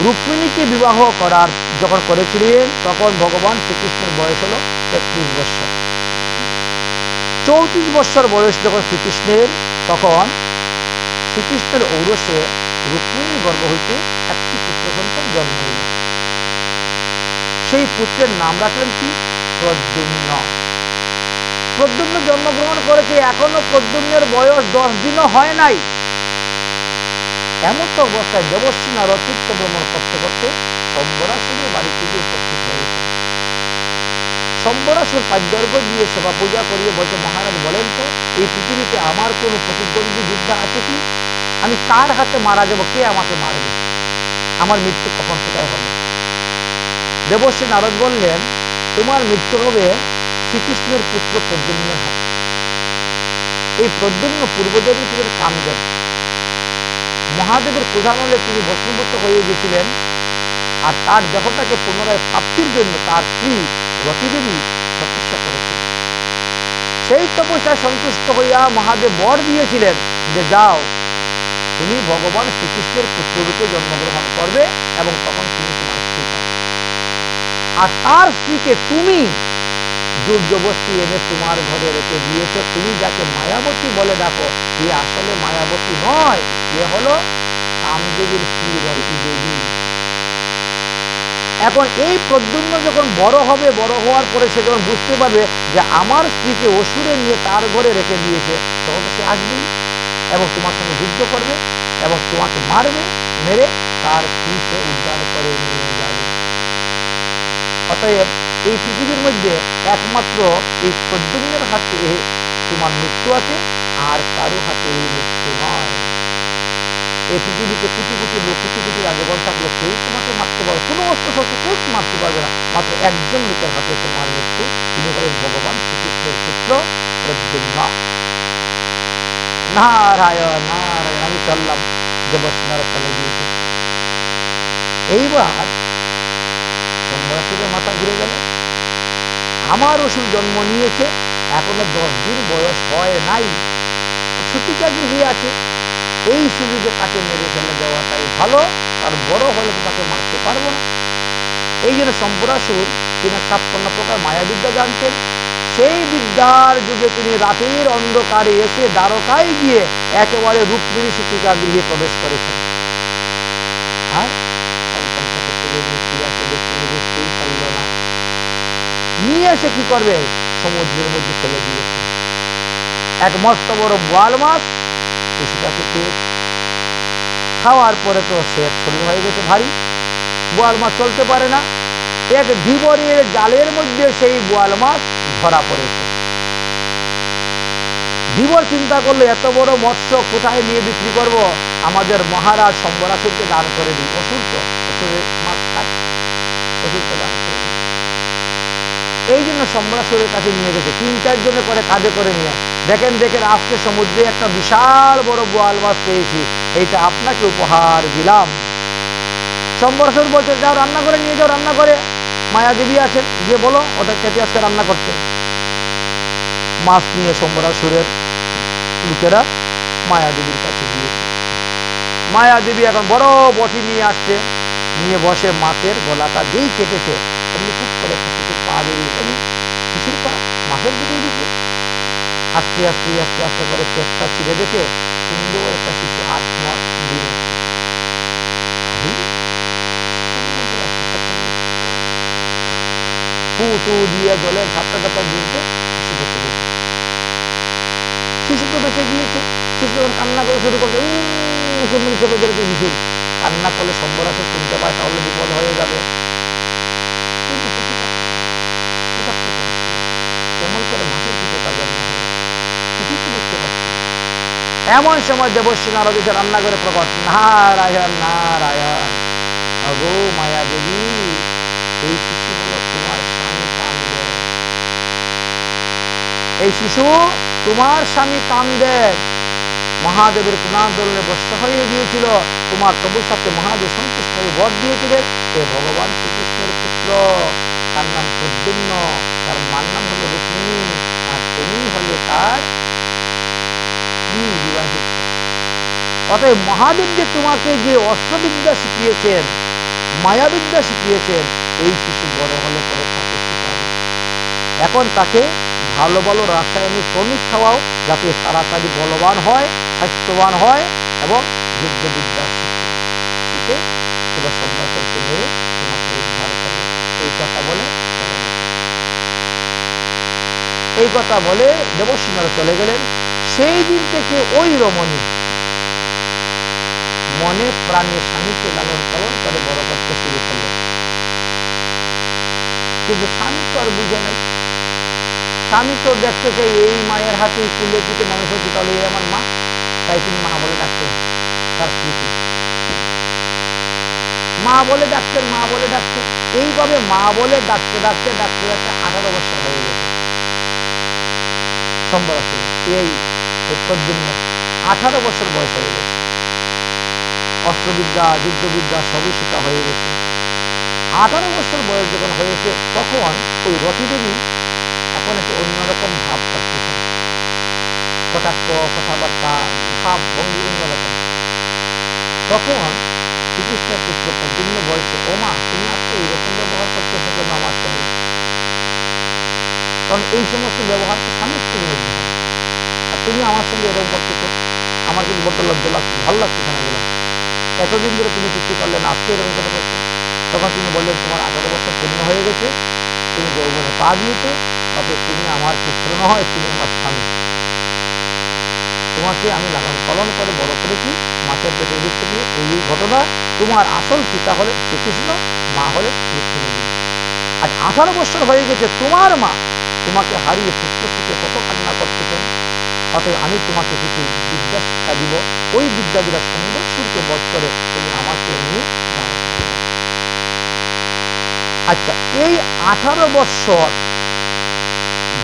রুক্মিণীকে বিবাহ করার যখন করেছিলেন তখন ভগবান শ্রীকৃষ্ণের বয়স হল 33 বৎসর। 34 বৎসর বয়স যখন শ্রীকৃষ্ণের, তখন শ্রীকৃষ্ণের ঔরসে রুক্মিণীর গর্ভ হইতে একটি পুত্র সন্তান জন্ম হইল। সেই পুত্রের নাম রাখলেন কি? প্রদ্যুম্ন। প্রদ্যুম্ন জন্মগ্রহণ করেছে, এখনো প্রদ্যুম্নের বয়স 10 দিনও হয় নাই। এমন তো অবস্থায় দেবশ্রী নারদ তীর্থ ভ্রমণ করতে করতে শম্বরাসুরের বাড়িতে গিয়ে উপস্থিত হয়েছে। শম্বরাসুর পাদ্যর্ঘ দিয়ে সেবা পূজা করিয়ে বলছে, মহারাজ বলেন তো এই পৃথিবীতে আমার কোনো প্রতিদ্বন্দ্বী যোদ্ধা আছে কি? আমি কার হাতে মারা যাব? কে আমাকে মারবে? আমার মৃত্যু কখন কোথায় হবে? দেবশ্রী নারদ বললেন, তোমার মৃত্যু হবে শ্রীকৃষ্ণের পুত্র প্রদ্যুম্নের হাতে। এই প্রদ্যুম্ন পূর্বজন্মে ছিলেন কামদেব। মহাদেবের প্রধান হলে তিনি ভস্মীভূত হয়ে গেছিলেন, আর তার দেহটাকে পুনরায় প্রাপ্তির জন্য তার স্ত্রী রতিদেবী তপস্যা করেছিলেন। সেই তপস্যায় সন্তুষ্ট হইয়া মহাদেব বর দিয়েছিলেন যে যাও, তুমি ভগবান শ্রীকৃষ্ণের পুত্ররূপে জন্মগ্রহণ করবে এবং তখন তুমি তোমার স্ত্রী পাবে। আর তার স্ত্রীকে তুমি জোর জবরদস্তি এনে তোমার ঘরে রেখে দিয়েছ। তুমি যাকে মায়াবতী বলে ডাকো, এ আসলে মায়াবতী নয়, এ হলো কামদেবের স্ত্রী রতি দেবী। এখন এই প্রদ্যুম্ন যখন বড় হবে, বড় হওয়ার পরে সে যখন বুঝতে পারবে যে আমার স্ত্রীকে অসুরে নিয়ে তার ঘরে রেখে দিয়েছে, তখন তো সে আসবেই এবং তোমার সঙ্গে যুদ্ধ করবে এবং তোমাকে মারবে, মেরে তার স্ত্রী সে উদ্ধার করে নিয়ে যাবে। অতএব এই পৃথিবীর মধ্যে একমাত্র এই প্রদ্যুম্নের হাতে তোমার মৃত্যু আছে, আর কারো হাতে এই মৃত্যু নয়। এই পৃথিবীতে কোটি কোটি লোক, কোটি কোটি রাজগণ থাকলো, কেউ তোমাকে মারতে পারবে, কোনো অস্ত্র শস্ত্র কেউ মারতে পারবে না। মাত্র একজন লোকের হাতে তোমার মৃত্যু, তিনি হলেন ভগবান শ্রীকৃষ্ণের পুত্র প্রদ্যুম্ন। নারায়ণ নারায়ণ। আমি চললাম, দেবশ্রী নারদ চলে গিয়েছে। এইবার শম্বরাসুরের মাথা ঘুরে গেল, আমার অসুর জন্ম নিয়েছে, এখনো 10 দিন বয়স হয় নাই, সতীকা গৃহে আছে, এই সুযোগে তাকে মেরে ফেলে দেওয়াটাই ভালো, আর বড় হলে তো তাকে মারতে পারবো না। এই জন্য শম্বরাসুর তিনি 56 প্রকার মায়াবিদ্যা জানতেন। সেই বিদ্যার যুগে তিনি রাতের অন্ধকারে এসে দ্বারকায় গিয়ে একেবারে রুক্মিণী সতীকা গৃহে প্রবেশ করেছেন। আর সন্তানটাকে তুলে নিয়ে প্রিয়াকে দেখে বুঝতেই পারল না, নিয়ে এসে কি করবে? সমুদ্রের মধ্যে ফেলে দিয়েছে। এক মস্ত বড় বোয়াল মাছ শিশুটাকে খেয়েছে। খাওয়ার পরে তো সে শরীর হয়ে গেছে ভারী, বোয়াল মাছ চলতে পারে না। এক ধীবরের জালের মধ্যে সেই বোয়াল মাছ ধরা পড়েছে। ধীবর চিন্তা করলো, এত বড় মৎস্য কোথায় নিয়ে বিক্রি করব? আমাদের মহারাজ শম্বরাসুরকে দান করে দিই। অসুর তো, অসুরের মাছ খায়, অসুরকে দান করে দিই। এই জন্য শম্বরাসুরের কাছে নিয়ে গেছে। 3-4 জনে করে কাঁধে করে নিয়ে, দেখেন দেখেন আজকে সমুদ্রে একটা বিশাল বড় বোয়াল মাছ পেয়েছি, এইটা আপনাকে উপহার দিলাম। শম্বরাসুর বলছে, যাও রান্না করে নিয়ে যাও, রান্না করে মায়াদেবী আছেন, গিয়ে বলো ওটা কেটে আজকে রান্না করতে। মাছ নিয়ে শম্বরাসুরের লোকেরা মায়াদেবীর কাছে গিয়েছে। মায়াদেবী এখন বড় বটি নিয়ে আসছে, নিয়ে বসে মাছের গলাটা যেই কেটেছে, এমনি খুব করে একটা শিশুর পা বেরিয়ে, শিশুর পা মাছের পেটে দিচ্ছে। আস্তে আস্তে আস্তে আস্তে করে পেটটা ছিঁড়ে দেখে সুন্দর একটা শিশু, 8-9 দিনের শিশু। ফু দিয়ে জলের ঝাপটা ঝাপটা দিতে শিশু বেঁচে গেছে। শিশু তো বেঁচে গিয়েছে। শিশু যখন কান্না করে শুরু করছে, চেপে ধরেছে শিশুর কান্না করলে শম্বরাসুর শুনতে পায়, তাহলে বিপদ হয়ে যাবে। কিন্তু শিশুটা কোথা থেকে আসছে, কেমন করে মাছের পেটে তার জন্ম হলো, কিছুই তো বুঝতে পারছে। এমন সময় দেবশ্রী নারদ এসে রান্না করে প্রকট, নারায়ণ নারায়ণ। অগো মায়া দেবী, এই শিশু হলো তোমার স্বামী কামদেব। এই শিশু তোমার স্বামী কামদেব মহাদেবের প্রণাদলে বর্ষা হয়ে গিয়েছিল। তোমার তপস্যাতে মহাদেব সন্তুষ্ট হয়ে বর দিয়েছিলেন। সে ভগবান শ্রীকৃষ্ণের পুত্র, তার নাম প্রদ্যুম্ন, তার মার নাম হলো রুক্মিণী, আর তুমি হলে তার স্ত্রী বিবাহিত। অতএব মহাদেব যে তোমাকে যে অস্ত্রবিদ্যা শিখিয়েছেন, মায়াবিদ্যা শিখিয়েছেন, এই শিশু বড় হলে পরে তাকে শেখাবে। এখন তাকে ভালো ভালো রাসায়নিক টনিক খাওয়াও, যাতে তাড়াতাড়ি বলবান হয়, স্বাস্থ্যবান হয় এবং যুদ্ধবিদ্যা শিখে এবার সম্রাটেরকে মেরে তোমাকে উদ্ধার করবে। এই কথা বলে চলে গেল। এই কথা বলে দেবসেনারা চলে গেলেন। সেই দিন থেকে ওই রমণী মনে প্রাণে স্বামীকে লালন পালন করে বড় করতে শুরু করলেন। কিন্তু স্বামী তো আর বুঝে নাই। স্বামী তো দেখতেছে এই মায়ের হাতে কুলে পিঠে মানুষ হচ্ছে, তাহলে এই আমার মা, তাই তিনি মা বলে ডাকতেন তার স্ত্রীকে। মা বলে ডাকতেন, মা বলে ডাকতেন। এইভাবে মা বলে ডাকতে ডাকতে ডাকতে ডাকতে 18 বছর হয়ে গেছে সম্রাটের। এই প্রদ্যুম্নের 18 বছর বয়স হয়ে গেছে। অস্ত্রবিদ্যা, যুদ্ধবিদ্যা সবই শেখা হয়ে গেছে। 18 বছর বয়স যখন হয়েছে, তখন ওই রতি দেবী এখন একটু অন্যরকম ভাব করতেছেন। কটাক্ষ, কথাবার্তা, ভাব ভঙ্গি অন্যরকম। তখন শ্রীকৃষ্ণের পুত্র প্রদ্যুম্ন বলছে, ও মা, তুমি আজকে এইরকম ব্যবহার করতেছো কেন আমার সঙ্গে? কারণ এই সমস্ত ব্যবহার তো স্বামী স্ত্রীর মধ্যে হয়, আর তুমি আমার সঙ্গে এরকম করতেছো, আমার কিন্তু বড্ড লজ্জা লাগছে, ভালো লাগতেছে না এগুলা। এতদিন ধরে তুমি কিছু করলে না, আজকে এরকম কথা করছো। তখন তিনি বললেন, তোমার 18 বছর পূর্ণ হয়ে গেছে, তুমি যৌবনে পা দিয়েছো, অতএব তুমি আমার পুত্র নয়, তুমি আমার স্বামী। তোমাকে আমি লালন পালন করে বড় করেছি মাছের পেটের ভিতর দিয়ে। এই ঘটনা, তোমার আসল পিতা হলেন শ্রীকৃষ্ণ, মা হলেন রুক্মিণী দেবী। আজ 18 বছর হয়ে গেছে, তোমার মা তোমাকে হারিয়ে পুত্র সুখে কত কান্না করতেছেন। অতএব আমি তোমাকে কিছু বিদ্যা শিক্ষা দিব, ওই বিদ্যা দ্বারা সুন্দর সুরকে বধ করে তুমি আমাকে নিয়ে দ্বারকায় যাবে। আচ্ছা, এই 18 বছর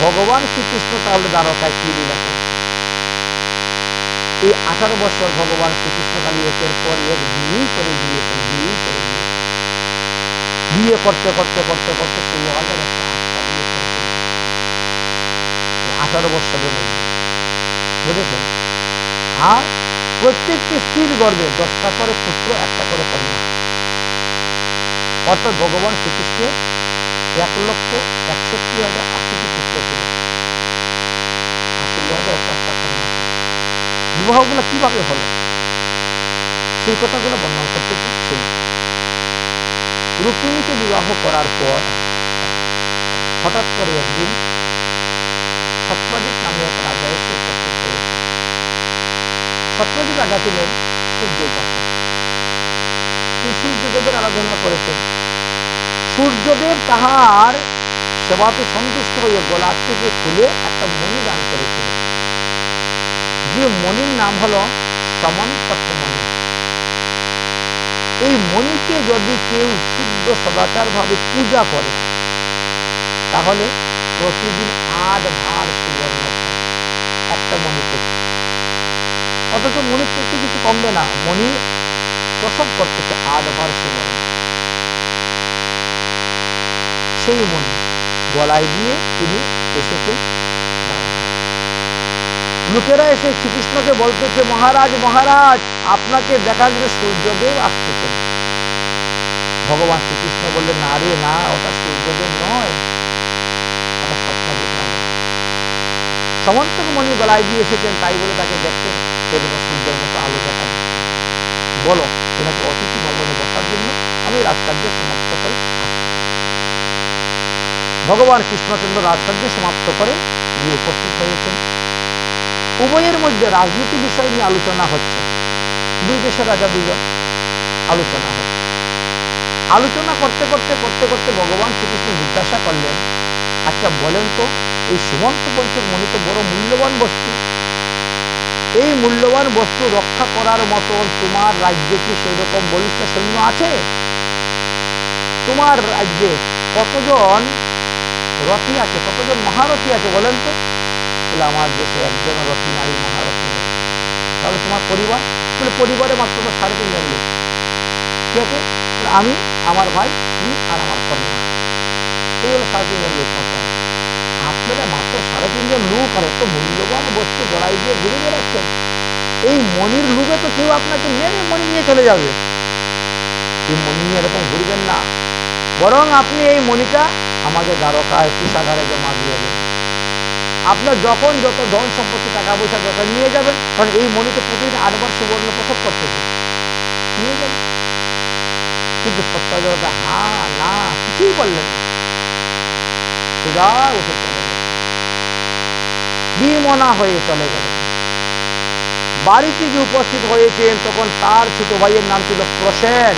ভগবান শ্রীকৃষ্ণ তাহলে দ্বারকায় কি লীলা করছে? এই 18 বছর ভগবান শ্রীকৃষ্ণ খালি একের পর এক বিয়েই করে গিয়েছেন, বিয়েই করে গিয়েছেন। বিয়ে করতে করতে করতে করতে 16,108টা বিয়ে করেছেন 18 বছরের মধ্যে, বুঝেছেন? আর প্রত্যেকটি স্ত্রীর গর্ভে 10টা করে পুত্র, 1টা করে কন্যা। অর্থাৎ ভগবান শ্রীকৃষ্ণের 1,61,80টি পুত্র ছিল, 16,108টা কন্যা ছিল। বিবাহগুলো কিভাবে হলো সেই কথাগুলো বর্ণনা করতেছি। শুনুন। রুক্মিণীকে বিবাহ করার পর হঠাৎ করে একদিন সত্রাজিৎ নামে এক রাজা এসে উপস্থিত হয়েছে। সত্রাজিৎ রাজা ছিলেন সূর্য উপাসক। তিনি সূর্যদেবের আরাধনা করেছেন। সূর্যদেব তাহার সেবাতে সন্তুষ্ট হয়ে গলা থেকে খুলে একটা মণি দান করেছিলেন, যে মণির নাম হলো সমন্তক মণি। এই মণিকে যদি কেউ শুদ্ধ সদাচার ভাবে পূজা করে, তাহলে প্রতিদিন 8 ভার সুবর্ণ পায় একটা মণি থেকে। অথচ মণির থেকে কিছু কমবে না, মণি প্রসব করতেছে 8 ভার সুবর্ণ। সেই মণি গলায় দিয়ে তিনি এসেছেন দ্বারকায়। লোকেরা এসে শ্রীকৃষ্ণকে বলতেছে, মহারাজ মহারাজ, আপনাকে দেখার জন্য সূর্যদেব আসতেছেন। ভগবান শ্রীকৃষ্ণ বললেন, না রে না, ওটা সূর্যদেব নয়, ওটা সত্রাজিৎ রাজা। সমন্তক মণি গলায় দিয়ে এসেছেন, তাই বলে তাকে দেখতে সেরকম সূর্যের মতো আলো দেখা দিচ্ছে। বলো, এনাকে অতিথি ভবনে বসার জন্য, আমি রাজকার্য সমাপ্ত করে আসছি। ভগবান কৃষ্ণচন্দ্র রাজকার্য সমাপ্ত করে গিয়ে উপস্থিত হয়েছেন। উভয়ের মধ্যে রাজনীতি বিষয় নিয়ে আলোচনা হচ্ছে। দুই দেশের রাজা দুজন, আলোচনা হচ্ছে। আলোচনা করতে করতে করতে করতে ভগবান শ্রীকৃষ্ণ জিজ্ঞাসা করলেন, আচ্ছা বলেন তো, এই সুমন্ত পঞ্চক মণি তো বড় মূল্যবান বস্তু, এই মূল্যবান বস্তু রক্ষা করার মতন তোমার রাজ্যে কি সেই রকম বলিষ্ঠ সৈন্য আছে? তোমার রাজ্যে কতজন রথী আছে, কতজন মহারথী আছে বলেন তো? বলে, আমার দেশে একজন রথী নারী মহারথী নেই। তাহলে তোমার পরিবার? বলে, পরিবারে মাত্র 3.5 জন লোক। কে কে? আমি, আমার ভাই, স্ত্রী আর আমার কন্যা, এই হলো 3.5 জন লোক মাত্র। আপনারা মাত্র 3.5 জন লোক আর এত মূল্যবান বস্তু গলায় দিয়ে ঘুরে বেড়াচ্ছেন, এই মণির লোভে তো কেউ আপনাকে মেরে মণি নিয়ে চলে যাবে। এই মণি নিয়ে এরকম ঘুরবেন না, বরং আপনি এই মণিটা আমাকে দ্বারকায় কুশাগারে জমা দিয়ে দেন। আপনার যখন যত ধন সম্পত্তি টাকা পয়সা দরকার নিয়ে যাবেন, কারণ এই মণিতে প্রতিদিন 8 বার সুবর্ণ প্রসব করতেছে, নিয়ে যাবেন। কিন্তু সত্যজাত হ্যাঁ না কিছুই বললেন, সোজা উঠে চলে গেল, বিমনা হয়ে চলে গেল। বাড়িতে গিয়ে উপস্থিত হয়েছেন, তখন তার ছোট ভাইয়ের নাম ছিল প্রসেন।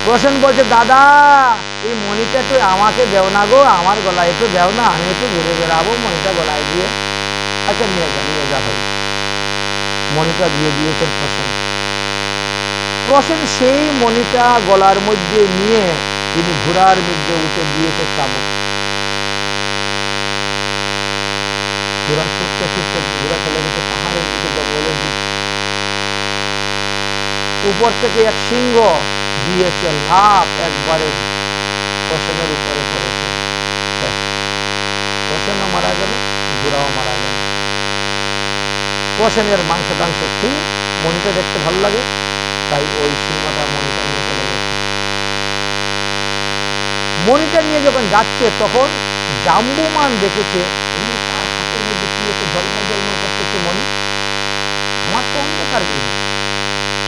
প্রসেন বলছে, দাদা এই মণিটা একটু আমাকে দেও না গো, আমার গলায় একটু দেও না, আমি একটু ঘুরে বেড়াবো মণিটা গলায় দিয়ে। আচ্ছা নিয়ে যা ভাই। মণিটা দিয়ে দিয়েছেন প্রসেন। প্রসেন সেই মণিটা গলার মধ্যে নিয়ে তিনি ঘোড়ার মধ্যে উঠে দিয়েছে চাবুক। ঘোড়া ছুটতে ছুটতে ঘোড়া চলে গেছে পাহাড়ের দিকে, জঙ্গলের দিকে। উপর থেকে এক সিংহ দিয়েছে লাফ, একবারে প্রসেনের উপরে পড়েছে। শেষ, প্রসেনও মারা গেল, ঘোড়াও মারা গেল। প্রসেনের মাংস টাংস খেয়ে মণিটা দেখতে ভালো লাগে, তাই ওই সিংহটা মণিটা নিয়ে চলে গেছে। মণিটা নিয়ে যখন যাচ্ছে তখন জাম্বুমান দেখেছে তার হাতের মধ্যে কি একটা ঝলমল ঝলমল করতেছে মণি। আমার তো অন্ধকার গৃহ,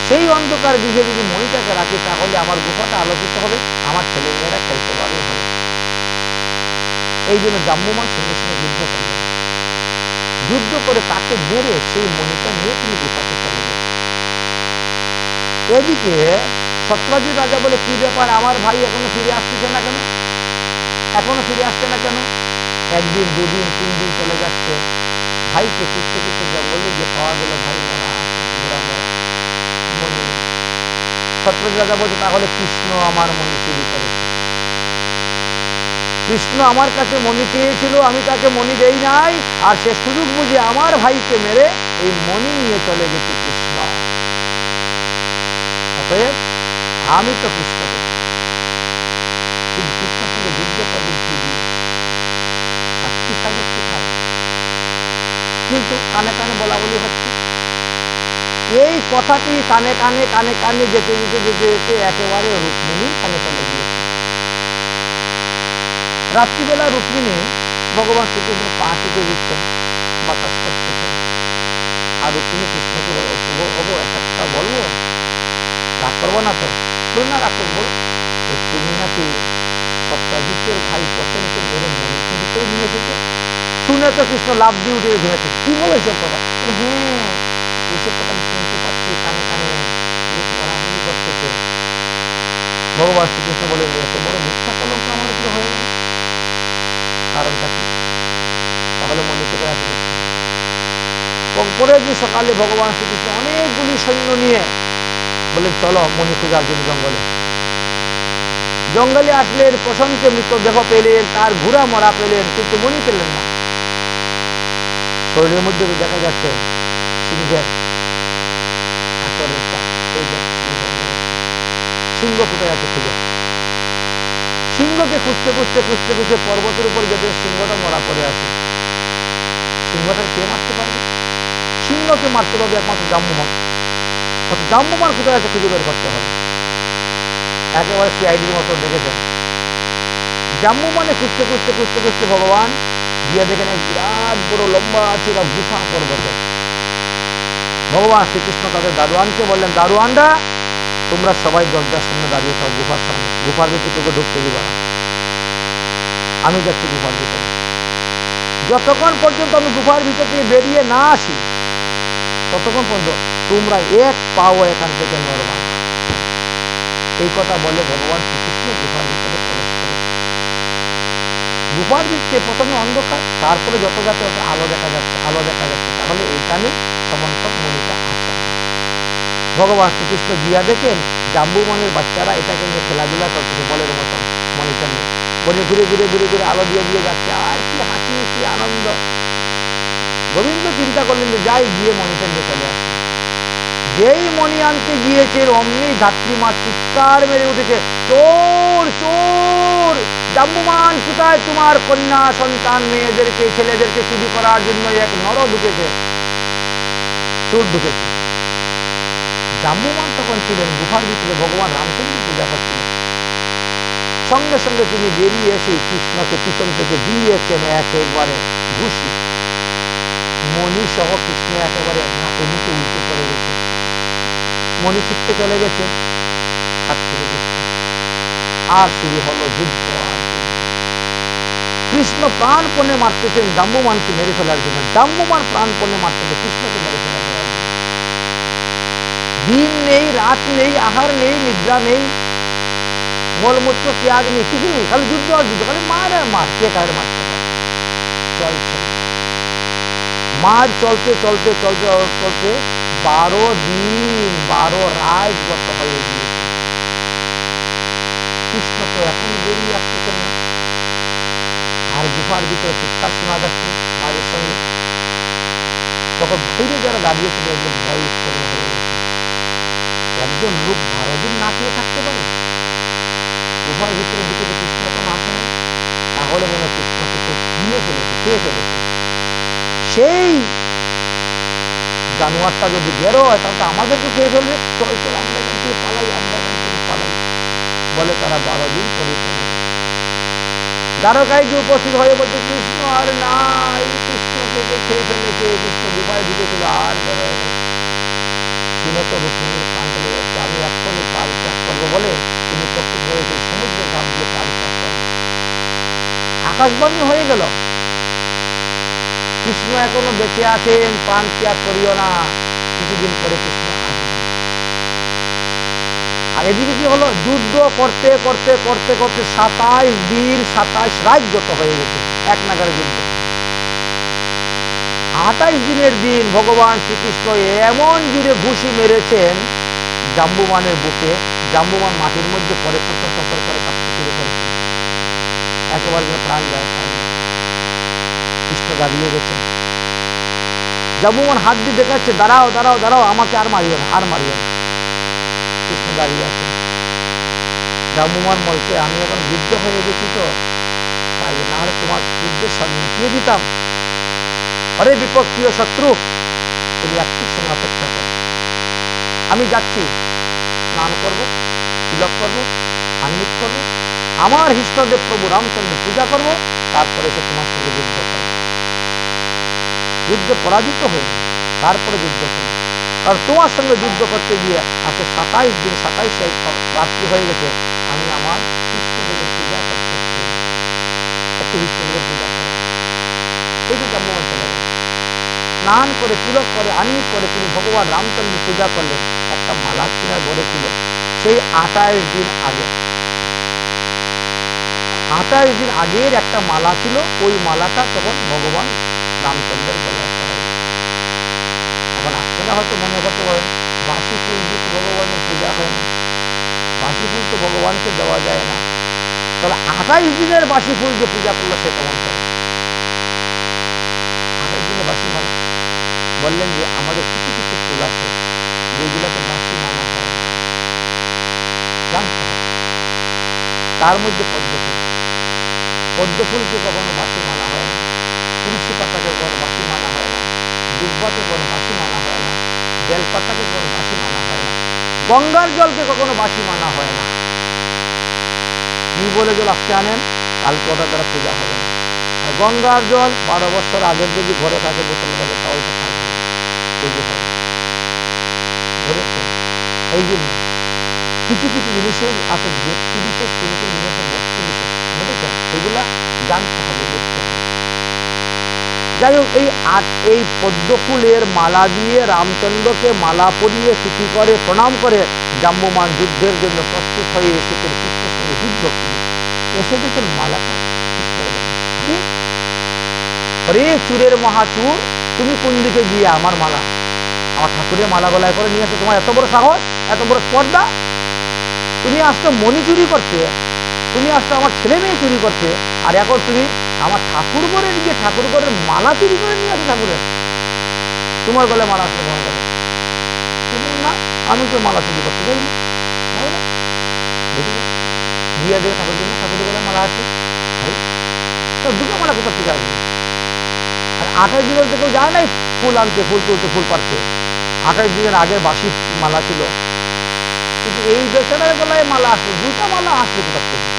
সেই অন্ধকার গৃহে যদি মণিটাকে রাখি তাহলে আমার গুফাটা আলোকিত হবে, আমার ছেলে মেয়েরা খেলতে পারবে ভালো। এই জন্য জাম্বুমান সঙ্গে সঙ্গে যুদ্ধ করলেন। যুদ্ধ করে তাকে মেরে সেই মণিটা নিয়ে তিনি গুফাতে চলে গেছেন। এদিকে সত্যজিৎ রাজা বলে, কি ব্যাপার, আমার ভাই এখনো ফিরে আসতেছে না কেন, এখনো ফিরে আসছে না কেন? একদিন, দুদিন, 3 দিন চলে যাচ্ছে, ভাইকে খুঁজতে খুঁজতে জঙ্গলে গিয়ে পাওয়া গেল ভাই মরা আছে, ঘোড়া মরা, মণি নেই। সত্যজিৎ রাজা বলছে, তাহলে কৃষ্ণ আমার মণি চুরি করেছে। কৃষ্ণ আমার কাছে মণি চেয়েছিল, আমি তাকে মণি দেই নাই, আর সে সুযোগ বুঝে আমার ভাইকে মেরে এই মণি নিয়ে চলে গেছে কৃষ্ণ। অতএব আমি তো কৃষ্ণকে চাই, কিন্তু কৃষ্ণের সঙ্গে যুদ্ধ করবেন কি দিয়ে, সাক্ষী সাজে কোথায়? কিন্তু কানে কানে বলা বলি হচ্ছে। এই কথাটি কানে কানে কানে কানে যেতে যেতে যেতে যেতে একেবারে রুক্মিণীর কানে চলে গিয়েছে। রাত্রিবেলা রুক্মিণী ভগবান শ্রীকৃষ্ণ পা টিপে দিচ্ছেন, বাতাস করতেছেন, আর রুক্মিণী কৃষ্ণকে বলো, ওগো একটা কথা বলবো, রাগ করবো না তো? না রাগ করবো, বলো। তুমি নাকি সত্যজিতের ভাই প্রসেনকে মেরে মণি চুরি করে নিয়ে এসেছো? শুনে তো কৃষ্ণ লাফ দিয়ে উঠে ঘুরে থেকে, কি বলো এসব কথা? হ্যাঁ, এইসব কথা আমি শুনতে পাচ্ছি কানে কানে, লোক বলাবলি করতেছে। ভগবান শ্রীকৃষ্ণ বলেন, এত বড় মিথ্যা কলঙ্ক আমার উপরে হয়ে গেল, কারণটা কি? তাহলে মণি কোথায় আছে দেখতে। পরের দিন সকালে ভগবান শ্রীকৃষ্ণ অনেকগুলি সৈন্য নিয়ে বলেন, চলো মণি খোঁজার জন্য জঙ্গলে। জঙ্গলে আসলেন, প্রসেনকে মৃতদেহ পেলেন, তার ঘোড়া মরা পেলেন, কিন্তু মণি পেলেন না। শরীরের মধ্যে দেখা যাচ্ছে সিংহের আচরের চাপ, এই দেখ সিংহ মেরেছে। সিংহ কোথায় আছে খুঁজো। সিংহকে খুঁজতে খুঁজতে খুঁজতে খুঁজতে পর্বতের উপর গেছে, সিংহটা মরা পড়ে আছে। সিংহটাকে কে মারতে পারবে? সিংহকে মারতে পারবে একমাত্র জাম্বুমান। জাম্বুমান কোথায় আছে খুঁজে বের করতে হবে। একেবারে সিআইডির মতো দেখেছেন, জাম্বুমানে খুঁজতে খুঁজতে খুঁজতে খুঁজতে ভগবান গিয়ে দেখেন এক বিরাট বড় লম্বা চূড়া গুফা পর্বতে। ভগবান শ্রীকৃষ্ণ তাদের দারোয়ানকে বললেন, দারোয়ানরা তোমরা সবাই দরজার সামনে দাঁড়িয়ে থাকো, গুফার সামনে, গুফার ভিতরে তোকে ঢুকতে দিবা না, আমি যাচ্ছি গুফার ভিতরে। যতক্ষণ পর্যন্ত আমি গুফার ভিতর থেকে বেরিয়ে না আসি ততক্ষণ পর্যন্ত তোমরা এক পাও এখান থেকে নড়বা না। এই কথা বলে ভগবান শ্রীকৃষ্ণ গুফার ভিতরে প্রবেশ করেছে। গুফার ভিতরে প্রথমে অন্ধকার, তারপরে যত যাচ্ছে তত আলো দেখা যাচ্ছে, আলো দেখা যাচ্ছে, তাহলে এইখানে সমন্তক মণিটা আছে। ভগবান শ্রীকৃষ্ণ গিয়া দেখেন জাম্বুমানের বাচ্চারা এটাকে নিয়ে খেলাধুলা করতেছে, বলের মতন মণিটা নিয়ে, বনে ঘুরে ঘুরে ঘুরে ঘুরে আলো দিয়ে দিয়ে যাচ্ছে, আর কি হাসি কি আনন্দ। গোবিন্দ চিন্তা করলেন যে যাই গিয়ে মণিটা নিয়ে চলে আসি। যেই মণি আনতে গিয়েছে অমনি ধাত্রীমা চিৎকার মেরে উঠেছে, চোর চোর, জাম্বুমান কোথায়? তোমার কন্যা সন্তান মেয়েদেরকে ছেলেদেরকে চুরি করার জন্য এক নর ঢুকেছে, চোর ঢুকেছে। জাম্বুবান তখন ছিলেন গুহার ভিতরে, ভগবান রামচন্দ্র পূজা করছিলেন। সঙ্গে সঙ্গে তিনি বেরিয়ে এসে কৃষ্ণকে পিছন থেকে দিয়েছেন একেবারে ঘুষি। মণি সহ কৃষ্ণ একেবারে নাকে মুখে উল্টে পড়ে গেছে। মণি ছুটতে চলে গেছে হাত থেকে কৃষ্ণ। আর শুরু হলো যুদ্ধ। আর কৃষ্ণ প্রাণপণে মারতেছেন জাম্বুবানকে মেরে ফেলার জন্য, জাম্বুবান প্রাণপণে মারতেছে কৃষ্ণকে মেরে ফেলার জন্য। দিন নেই, রাত নেই, আহার নেই, নিদ্রা নেই, মলমূত্র ত্যাগ নেই, কিছু নেই, খালি যুদ্ধ আর যুদ্ধ, খালি মার আর মার, কে কার মারতে পারে চলছে। মার চলতে চলতে চলতে চলতে 12 দিন 12 রাত গত হয়ে গিয়েছে। কৃষ্ণ তো এখনো বেরিয়ে আসতেছেন না। আর গুহার ভিতরে চিৎকার শোনা যাচ্ছে মায়ের সঙ্গে। তখন বাইরে যারা দাঁড়িয়েছিল একদম ভয় উৎপন্ন হয়ে গেছে। একজন লোক 12 দিন না খেয়ে থাকতে পারে? গুহার ভিতরে ঢুকেছে, কৃষ্ণ এখনো আসে নাই, তাহলে মনে হয় কৃষ্ণকে তো গিলে ফেলেছে, খেয়ে ফেলেছে। সেই জানোয়ারটা যদি বেরোয় তাহলে আমাদেরকে খেয়ে ফেলবে, চল চল আমরা এখান থেকে পালাই, আমরা এখান থেকে পালাই। বলে তারা 12 দিন পরে চলে গেছে। দ্বারকায় গিয়ে উপস্থিত হয়ে বলছে কৃষ্ণ আর নাই, কৃষ্ণকে খেয়ে ফেলেছে, কৃষ্ণ গুহায় ঢুকেছিল আর বেরোয় নাই। শুনে তো রুক্মিণীর প্রাণ চলে যাচ্ছে, আমি এক্ষুনি প্রাণ ত্যাগ করবো বলে তিনি প্রস্তুত হয়েছে সমুদ্রে ঝাঁপ দিয়ে প্রাণ ত্যাগ করবে। আকাশবাণী হয়ে গেল কৃষ্ণ এখনো বেঁচে আছেন, প্রাণ ত্যাগ করিও না, কিছুদিন পরে কৃষ্ণ আসবে। আর এদিকে কি হলো, যুদ্ধ করতে করতে করতে করতে 27 দিন 27 রাত গত হয়ে গেছে, এক নাগারে যুদ্ধ। 28 দিনের দিন ভগবান শ্রীকৃষ্ণ এমন জুড়ে ঘুষি মেরেছেন জাম্বুবানের বুকে, জাম্বুবান মাটির মধ্যে পরে ছটর ছটর করে কাঁপতে শুরু করেছে, একেবারে যেন প্রাণ যায়। কৃষ্ণ দাঁড়িয়ে গেছেন, জাম্বুবান হাত দিয়ে দেখাচ্ছে দাঁড়াও দাঁড়াও দাঁড়াও, আমাকে আর মারিও না, আর মারিও না। কৃষ্ণ দাঁড়িয়ে আছেন। জাম্বুবান বলছে আমি এখন বৃদ্ধ হয়ে গেছি তো, তাই না হলে তোমার যুদ্ধের স্বাদ মিটিয়ে দিতাম। আরে বিপক্ষীয় শত্রু, তুমি একটু সময় অপেক্ষা করো, আমি যাচ্ছি, স্নান করবো, তিলক করবো, আন্নিক করবো, আমার ইষ্টদেব প্রভু রামচন্দ্রের পূজা করবো, তারপরে এসে তোমার সঙ্গে যুদ্ধ করবো। যুদ্ধে পরাজিত হয়নি, তারপরে যুদ্ধ করবো, কারণ তোমার সঙ্গে যুদ্ধ করতে গিয়ে আজকে 27 দিন 27 রাত্রি হয়ে গেছে, আমি আমার ইষ্টদেবের পূজা করতে চাই, একটু ইষ্টদেবের পূজা করো। এই যে জাম্বুবান চলে গেল, স্নান করে তিলক করে আন্নিক করে তিনি ভগবান রামচন্দ্রের পূজা করলেন। একটা মালা কিনার ঘরে ছিল, সেই 28 দিন আগে, 28 দিন আগের একটা মালা ছিল, ওই মালাটা তখন ভগবান রামচন্দ্রের গলায় পড়াই। এখন আপনারা হয়তো মনে করতে পারেন বাসি ফুল দিয়ে তো ভগবানের পূজা হয় না, বাসি ফুল তো ভগবানকে দেওয়া যায় না, তাহলে 28 দিনের বাসি ফুল দিয়ে পূজা করলো সে কেমন করে? 28 দিনের বাসি মালা বললেন যে আমাদের কিছু কিছু ফুল আছে যেগুলাকে বাসি মানা হয় না, জানতে হবে। তার মধ্যে পদ্ম ফুল, পদ্ম ফুলকে কখনো বাসি মানা হয় না, তুলসী পাতাকে কখনো বাসি মানা হয় না, দুব্বাকে কখনো বাসি মানা হয় না, বেলপাতাকে কখনো বাসি মানা হয় না, গঙ্গার জলকে কখনো বাসি মানা হয় না। টিউবওয়েলের জল আজকে আনেন, কালকে ওটার দ্বারা পূজা হবে না। আর গঙ্গার জল 12 বছর আগের যদি ঘরে থাকে, বোতলে থাকে, তাহলে তো কাজ হবে, পুজো হবে, ধরেছেন? এই জন্য কিছু কিছু জিনিসের আছে ব্যক্তি বিশেষ, কিছু কিছু জিনিসের বস্তু বিশেষ, বুঝেছেন? এগুলা জানতে হবে, বুঝতে হবে। যাই হোক, এই পদ্ম ফুলের মালা দিয়ে রামচন্দ্রকে মালা পরিয়ে স্তুতি করে প্রণাম করে জাম্বুবান যুদ্ধের জন্য প্রস্তুত হয়ে এসেছেন কৃষ্ণের সঙ্গে যুদ্ধ করে। এসে দেখেন মালাটা কৃষ্ণের গলায়। আরে চুরের মহাচুর, তুমি কোন দিকে গিয়ে আমার মালা, আমার ঠাকুরের মালা গলায় করে নিয়ে আসো, তোমার এত বড় সাহস, এত বড় স্পর্ধা, তুমি আসতো মণি চুরি করতে, তুমি আসতো আমার ছেলে মেয়ে চুরি করতে, আর এখন তুমি আমার ঠাকুর ঘরে গিয়ে ঠাকুর ঘরের মালা চুরি করে নিয়ে আসো ঠাকুরের, তোমার গলায় মালা আসলো তোমার গলায়? না, আমি তো মালা চুরি করতে যাই না, যাই না। দেখে গিয়ে দেখে ঠাকুরের গলায় মালা আছে, ভাই তো দুটো মালা কোথা থেকে আসবে? আর 28 দিনের কেউ যায় নাই ফুল আনতে, ফুল তুলতে, ফুল পারতে, 28 দিনের আগের বাসি মালা ছিল, কিন্তু এই বেচারার গলায় মালা আসলো, দুটা মালা আসলো কোথা থেকে?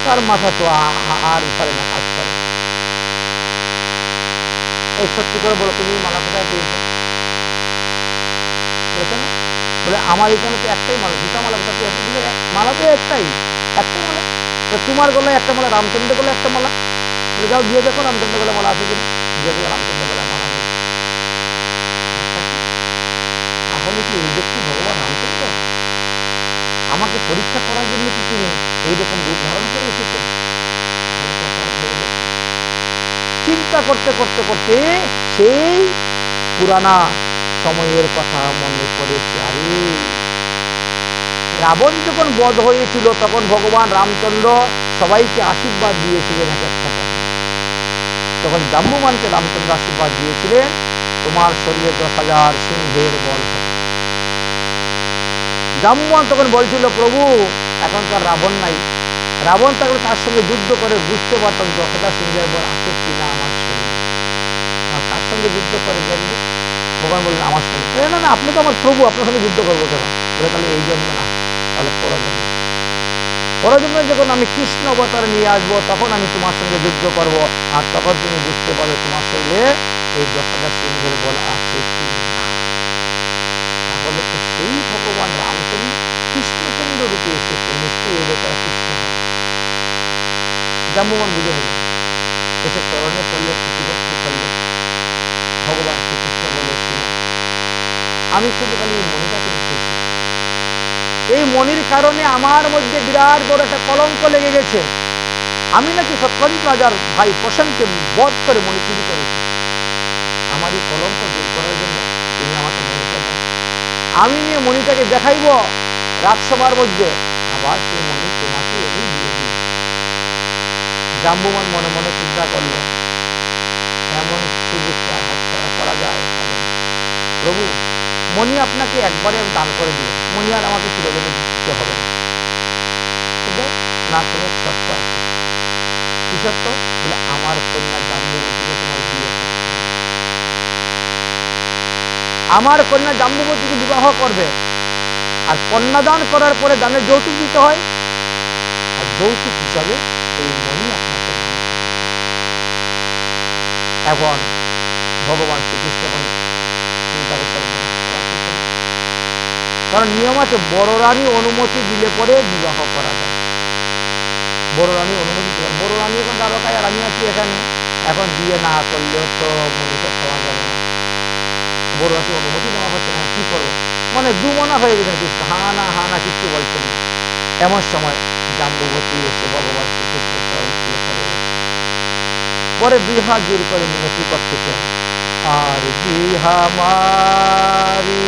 তার মাথা তো আর ধরে না, কাজ করে। এই সত্যি করে বলো, তুমি মালা কোথায় পেয়েছো? বলেছে না, বলে আমার এখানে তো একটাই মালা, দুটা মালা কোথা পেয়েছো? বলে মালা তো একটাই মালা। তোমার গলায় একটা মালা, রামচন্দ্র গলায় একটা মালা। বলে যাও দিয়ে দেখো রামচন্দ্র গলায় মালা আছে কিনা। দিয়ে দেখো রামচন্দ্র গলায় মালা নেই। তাহলে কি এই ব্যক্তি ভগবান রামচন্দ্র? আমাকে পরীক্ষা করার জন্য কি তিনি এইরকম রূপ ধারণ করে এসেছেন? তাহলে তো অপরাধ হয়ে গেছে। চিন্তা করতে করতে করতে সেই পুরানা সময়ের কথা মনে পড়েছে। আরে রাবণ যখন বধ হয়েছিল তখন ভগবান রামচন্দ্র সবাইকে আশীর্বাদ দিয়েছিলেন এক একটা করে। তখন জাম্বুবানকে রামচন্দ্র আশীর্বাদ দিয়েছিলেন, তোমার শরীরে 10,000 সিংহের বল হবে। জাম্বুবান তখন বলছিল, প্রভু এখন তো আর রাবণ নাই, রাবণ থাকলে তার সঙ্গে যুদ্ধ করে বুঝতে পারতাম 10,000 সিংহের বল আছে কিনা আমার শরীরে। আর কার সঙ্গে যুদ্ধ করে দেখবো? ভগবান বললেন আমার সঙ্গে। না না, আপনি তো আমার প্রভু, আপনার সঙ্গে যুদ্ধ করবো কেন? বলে তাহলে এই জন্ম না, তাহলে পরজন্মে যখন আমি কৃষ্ণ অবতার নিয়ে আসবো তখন আমি তোমার সঙ্গে যুদ্ধ করব, আর তখন তুমি বুঝতে পারবে তোমার শরীরে এই 10,000 সিংহের বল আছে কি না। তাহলে তো সেই ভগবান রামচন্দ্র কৃষ্ণচন্দ্র রূপে এসেছে, নিশ্চয়ই এই বেচারা কৃষ্ণ হবে। জাম্বুবান বুঝে নিল, এসে চরণে পড়লে, প্রীতি ভক্তি করলে। ভগবান শ্রীকৃষ্ণ বলে, শুনো, আমি শুধু খালি এই মণিটাকে নিতে এসেছি। এই মণির কারণে আমার মধ্যে বিরাট বড় একটা কলঙ্ক লেগে গেছে। আমি নাকি সত্যজিৎ রাজার ভাই প্রসেনকে বধ করে মণি চুরি করেছি। আমার এই কলঙ্ক দূর করার জন্য তুমি আমাকে মণিটা দাও, আমি নিয়ে মণিটাকে দেখাইব রাজসভার মধ্যে, আবার সেই মণি তোমাকে এনেই দিয়ে দিই। জাম্বুবান মনে মনে চিন্তা করল, এমন সুযোগটা হাতছাড়া করা যায়? প্রভু, মণি আপনাকে একবারে আমি দান করে দিব, মণি আর আমাকে চিরজনে দিতে হবে না। না, তুমি এক শর্ত আছে। কি শর্ত? বলে আমার কন্যা জাম্বুবতীকে তোমায় বিয়ে করতে হবে। আমার কন্যা জাম্বুবতীকে বিবাহ করবে, আর কন্যাদান করার পরে দানের যৌতুক দিতে হয়, আর যৌতুক হিসাবে এই মণি আপনাকে দান করবে। এখন ভগবান শ্রীকৃষ্ণ চিন্তা করতে পারবেন, কারণ নিয়ম আছে বড় রানী অনুমতি দিলে পরে বিবাহ করা যায়। বড় রানী অনুমতি দিলেন, বড় রানী এখন দ্বারকায় আর আমি আছি এখানে, এখন বিয়ে না করলেও তো মণিটা পাওয়া যাবে না। বড় রানী অনুমতি দেওয়া হচ্ছে না, কি করবো? মানে দুমনা হয়ে গেছেন কৃষ্ণ, হা না কিচ্ছু বলছেন না। এমন সময় জাম্বুবতী এসে ভগবান শ্রীকৃষ্ণের চরণ খুলে পড়ে গেছে। পরে 2 হাত জোর করে মিনতি করতেছেন, আর জি হামারি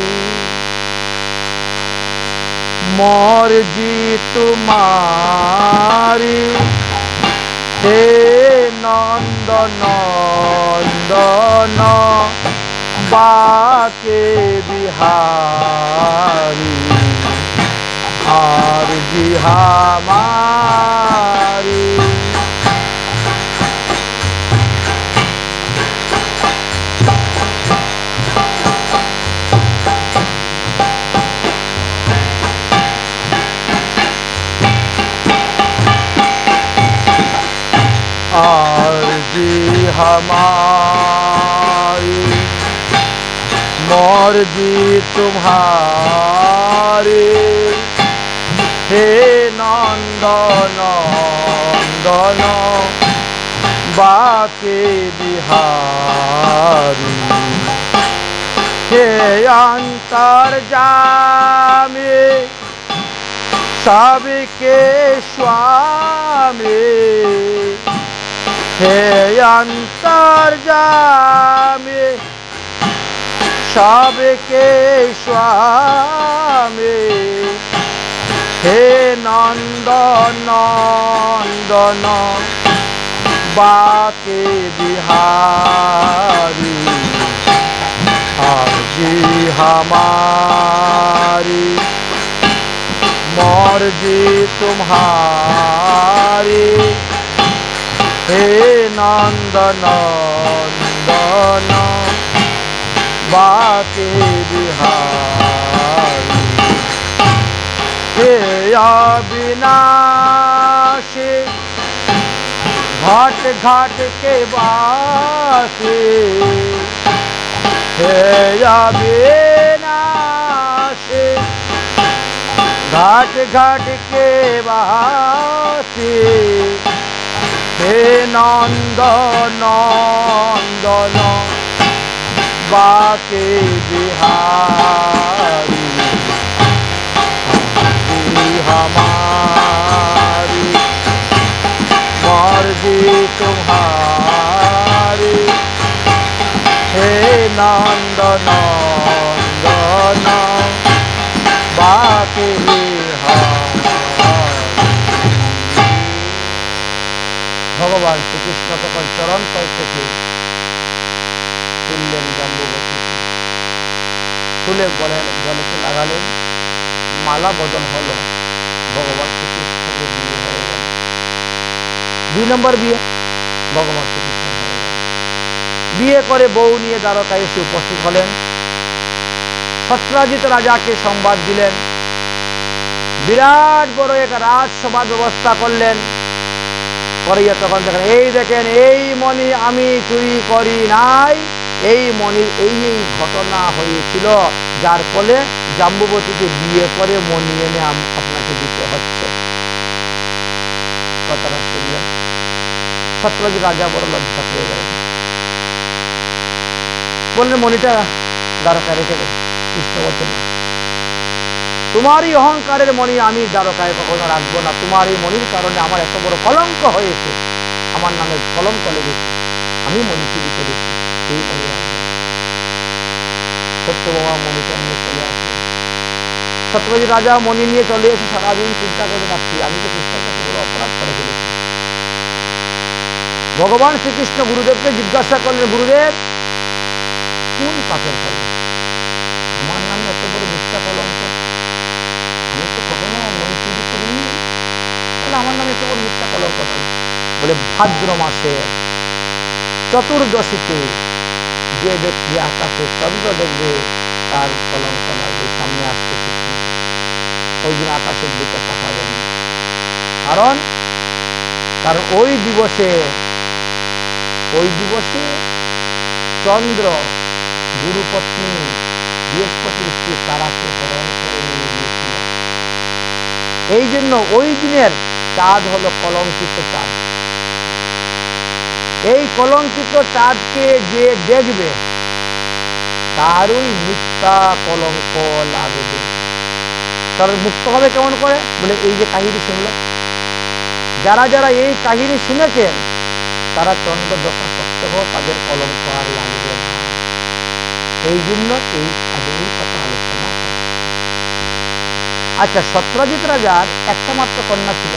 মর্জি তোমারি, হে নন্দন নন্দন বাকে বিহারি, আর জি হামারি। आरज़ी हमारी मर्जी तुम्हारी, हे नंदन नंदन बाके बिहारी, हे अंतर्यामी सबके स्वामी, हे अंतर्यामी सबके स्वामी, हे नंदन नंदन बाके बिहारी, आरज़ी हमारी मर्जी तुम्हारी, हे नंदन नंदन बाके बिहारी हे अविनाशी घाट घाट के बाके हे अविनाशी घाट घाट के बाके हे नंद नंदन बाके बिहारी हमारी मर्जी तुम्हारी हे नंद नंदन बाके भगवान श्रीकृष्ण तक चरण तल থেকে তুললেন জাম্বুবতী তুলে গলেতে লাগালেন মালা বদল হলো ভগবান শ্রীকৃষ্ণকে বিয়ে হয়ে গেল 2 নম্বর বিয়ে ভগবান শ্রীকৃষ্ণ হয়ে গেল বিয়ে করে বউ নিয়ে দ্বারকায় এসে উপস্থিত হলেন সত্রাজিত রাজাকে সংবাদ দিলেন বিরাট বড় এক রাজসভার ব্যবস্থা করলেন করিয়া তখন দেখেন এই দেখেন এই মণি আমি চুরি করি নাই এই মণির এই ঘটনা হয়েছিল যার ফলে জাম্বুবতীকে বিয়ে করে মণি এনে আপনাকে দিতে হচ্ছে কথাটা শুনলেন সত্রাজিত রাজা বড় লজ্জা পেয়ে গেলেন বললেন মণিটা দ্বারকায় রেখে দেন কৃষ্ণ বলছেন তোমারই অহংকারের মণি আমি দ্বারকায় কখনো রাখবো না তোমার এই মণির কারণে আমার এত বড় কলঙ্ক হয়েছে আমার নামে কলঙ্ক লেগেছে আমি মণি চুরি করেছি এই মণি রাখবো সত্যভামা মণিটা নিয়ে চলে আসে সত্যজিৎ রাজা মণি নিয়ে চলে এসে সারাদিন চিন্তা করে রাখছি আমি তো কৃষ্ণের কাছে বড় অপরাধ করে ফেলেছি ভগবান শ্রীকৃষ্ণ গুরুদেবকে জিজ্ঞাসা করলেন গুরুদেব কোন পাপের ফল আমার নামে এত বড় মিথ্যা কলঙ্ক আমি তো কখনো মণি চুরি করিনি তাহলে আমার নামে এত বড় মিথ্যা কলঙ্ক বলে ভাদ্র মাসে চতুর্দশীতে যে ব্যক্তি আকাশে চন্দ্র দেখবে তার কলঙ্ক লাগবে সামনে আসতেছে ওই দিন আকাশের দিকে তাকাবেন কারণ ওই দিবসে চন্দ্র গুরুপত্নী বৃহস্পতির স্ত্রী তারাকে হরণ করে নিয়ে গিয়েছিল এই জন্য ওই দিনের চাঁদ হলো কলঙ্কিত চাঁদ এই কলঙ্কিত চাঁদকে যে দেখবে তারই মিথ্যা কলঙ্ক লাগবে তার মুক্ত হবে কেমন করে বলে এই যে কাহিনী শুনল যারা যারা এই কাহিনী শুনেছেন তারা চন্দ্র দশা সত্ত্বেও তাদের কলঙ্ক আর লাগবে না এই জন্য এই কাহিনীর কথা আলোচনা আচ্ছা সত্রাজিৎ রাজার একটা মাত্র কন্যা ছিল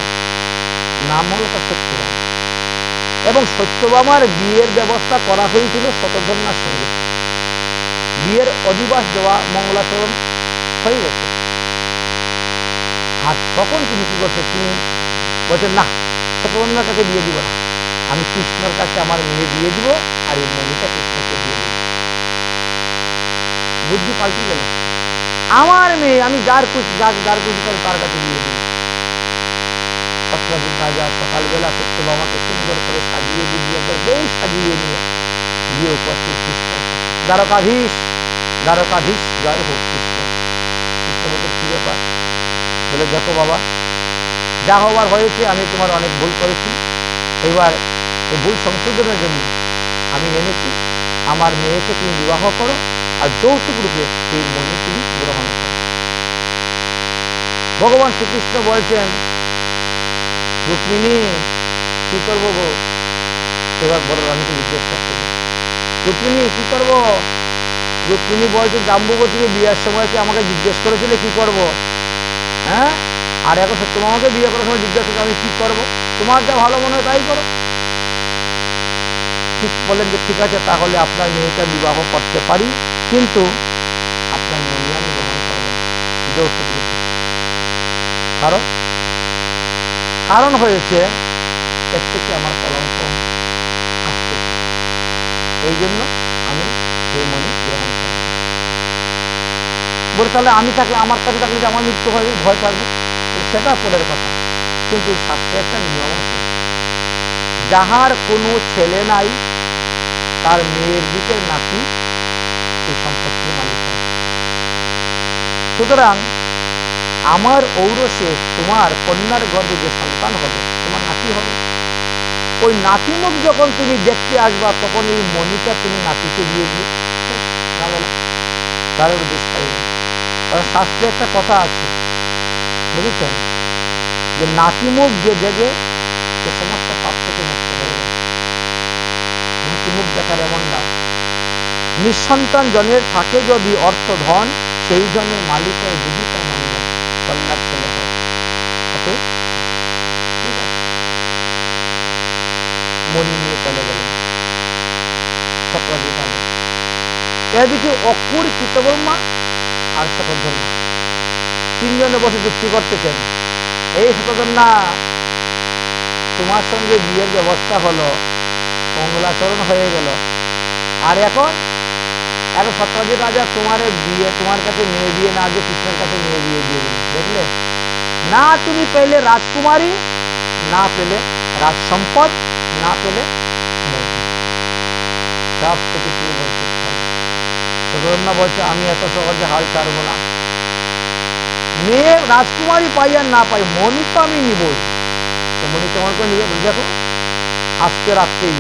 নাম হল তার সত্যভামা এবং সত্যভামার বিয়ের ব্যবস্থা করা হয়েছিল শতধন্যার সঙ্গে বিয়ের অধিবাস দেওয়া মঙ্গলাচরণ হয়ে গেছে আর তখন তিনি কি করছে তিনি বলছেন না শতধন্যার কাছে বিয়ে দিব না আমি কৃষ্ণর কাছে আমার মেয়ে দিয়ে দিব আর এই মণিটা কৃষ্ণকে দিয়ে দিব বুদ্ধি পাল্টে গেল আমার মেয়ে আমি যার খুশি করে তার কাছে দিয়ে দিব সত্রাজিৎ রাজা সকালবেলা সত্যভামাকে সুন্দর করে সাজিয়ে গুজিয়ে বউ সাজিয়ে নিয়ে গিয়ে উপস্থিত কৃষ্ণ দ্বারকাধীশ জয় হোক কৃষ্ণ বলছেন কি ব্যাপার বলে দেখো বাবা যা হওয়ার হয়েছে আমি তোমার অনেক ভুল করেছি এবার এই ভুল সংশোধনের জন্য আমি এনেছি আমার মেয়েকে তুমি বিবাহ করো আর যৌতুক রূপে এই মণি তুমি গ্রহণ করো ভগবান শ্রীকৃষ্ণ বলছেন রুক্মিণী কি করবো গো এবার বড় রানীকে জিজ্ঞেস করতে রুক্মিণী কি করবো রুক্মিণী বলছে জাম্বুবতীকে বিয়ের সময় কি আমাকে জিজ্ঞেস করেছিলে কি করব হ্যাঁ আর এখন তোমাকে বিয়ে করার সময় জিজ্ঞেস করছো আমি কি করব তোমার যা ভালো মনে হয় তাই করো ঠিক বলেন যে ঠিক আছে তাহলে আপনার মেয়েটা বিবাহ করতে পারি কিন্তু আপনার মণি আমি গ্রহণ করব যৌতুক কারণ হয়েছে এর থেকে আমার কলঙ্ক আসছে এই জন্য আমি এই মণি গ্রহণ করব বলে তাহলে আমি থাকলে, আমার কাছে থাকলে যে আমার মৃত্যু হবে, ভয় থাকবে, সেটা পরের কথা। কিন্তু শাস্ত্রে একটা নিয়ম আছে, যাহার কোনো ছেলে নাই তার মেয়ের দিকের নাতি সেই সম্পত্তির মালিক হয়। সুতরাং আমার ঔরসে তোমার কন্যার গর্ভে যে সন্তান হবে তোমার নাতি হবে। ওই নাতিমুখ যখন তুমি দেখতে আসবা তখন এই মণিটা তুমি নাতিকে দিয়ে দিও, ঝামেলা, তার দুষ্কারী নেই। কারণ শাস্ত্রে একটা কথা আছে, বুঝেছেন, যে নাতিমুখ যে দেখে সে সমস্ত পাপ থেকে মুক্ত হয়ে যায়। নাতিমুখ দেখার এমন দাম। নিঃসন্তান জনের থাকে যদি অর্থ ধন, সেই জনের মালিক হয় জীবিকা নন্য, কন্যার ছেলে হয়। অতএব ঠিক আছে, মণি নিয়ে চলে গেলেন সত্যজিৎ রাজা। এদিকে অক্রূর, কৃতবর্মা আর শতধন্বা তিনজনে বসে যুক্তি করতেছেন। এই শতধন্বা, তোমার সঙ্গে বিয়ের ব্যবস্থা হলো, মঙ্গলাচরণ হয়ে গেল, আর এখন সত্যজিৎ রাজা তোমার কাছে মেয়ে বিয়ে না দিয়ে কৃষ্ণের কাছে মেয়ে বিয়ে দিয়ে দিল। দেখলে না, তুমি পেলে রাজকুমারী, না পেলে রাজ সম্পদ, না পেলে মণি, সব থেকে তুমি বঞ্চিত হবে। শতধন্বা বলছে আমি এত সহজে হাল ছাড়বো না, মেয়ে রাজকুমারী পাই আর না পাই, মণি তো আমি নিবই। তো মণি কেমন করে নিবে? দেখো, আজকে রাত্রেই